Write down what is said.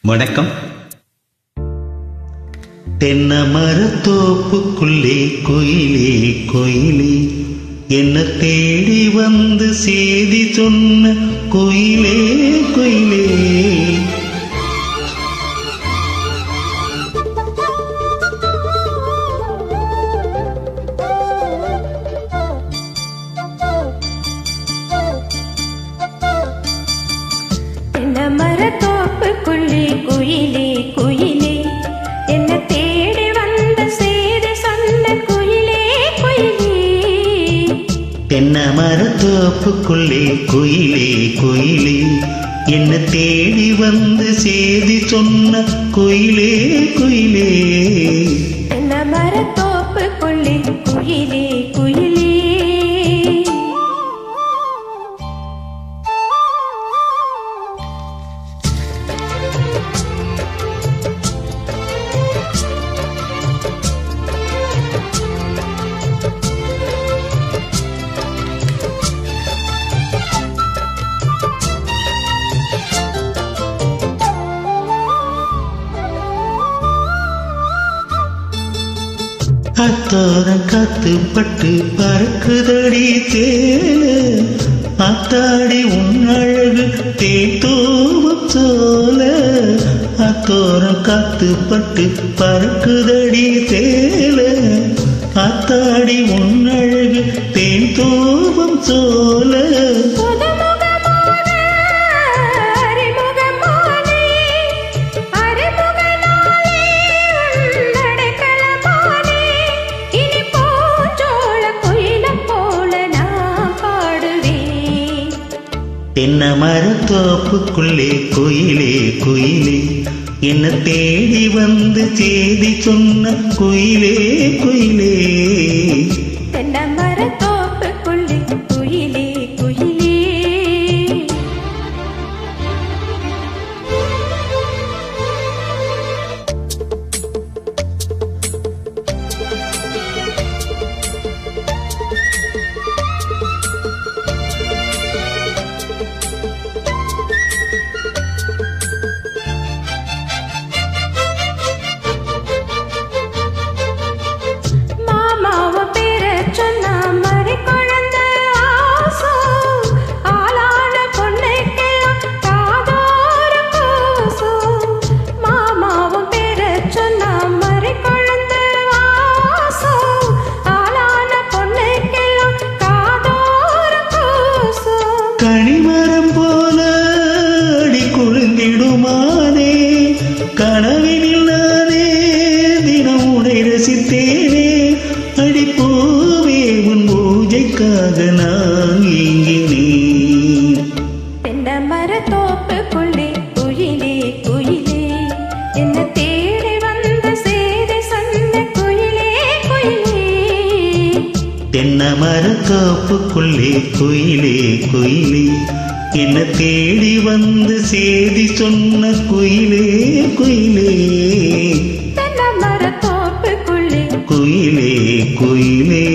வணக்கம். தென்னமரத்தோப்புக்குள்ளே குயிலே குயிலே என்ன தேடி வந்து செய்தி சொன்ன குயிலே குயிலே. தென்னமரத்தோப்புக்குள்ளே குயிலே குயிலே என்ன தேடி வந்த செய்தி சொன்ன குயிலே குயிலே. தென்னமரத்தோப்புக்குள்ளே குயிலே குயிலே என்ன தேடி வந்து செய்தி சொன்ன குயிலே குயிலே. தென்னமரத்தோப்புக்குள்ளே குயிலே குயிலே. அத்தோரம் காத்துப்பட்டு பறக்குதடி தேனு அத்தாடி உன்னழகு தேத்தோவும் சோல. அத்தோரம் காத்துப்பட்டு பறக்குதடி தேல அத்தாடி உன்னழகு தேத்தோவும் சோல. தென்னமரத்தோப்புக்குள்ளே குயிலே குயிலே என்ன தேடி வந்து செய்தி சொன்ன குயிலே குயிலே. தென்னமரத்தோப்புக்குள்ளே குயிலே குயிலே. கனிமரம் போல அடி குழுந்திடுமானே கனவினில் நானே தினம் உடை ரசித்தேனே. அடிப்பூவே உன் பூஜைக்காக நான் இங்கினேன். தென்னமரத்தோப்புக்குள்ளே குயிலே குயிலே என்ன தேடி வந்த செய்தி சொன்ன குயிலே குயிலே. தென்னமரத்தோப்புக்குள்ளே குயிலே குயிலே என்ன தேடி வந்து செய்தி சொன்ன குயிலே குயிலே. தென்னமரத்தோப்புக்குள்ளே குயிலே குயிலே.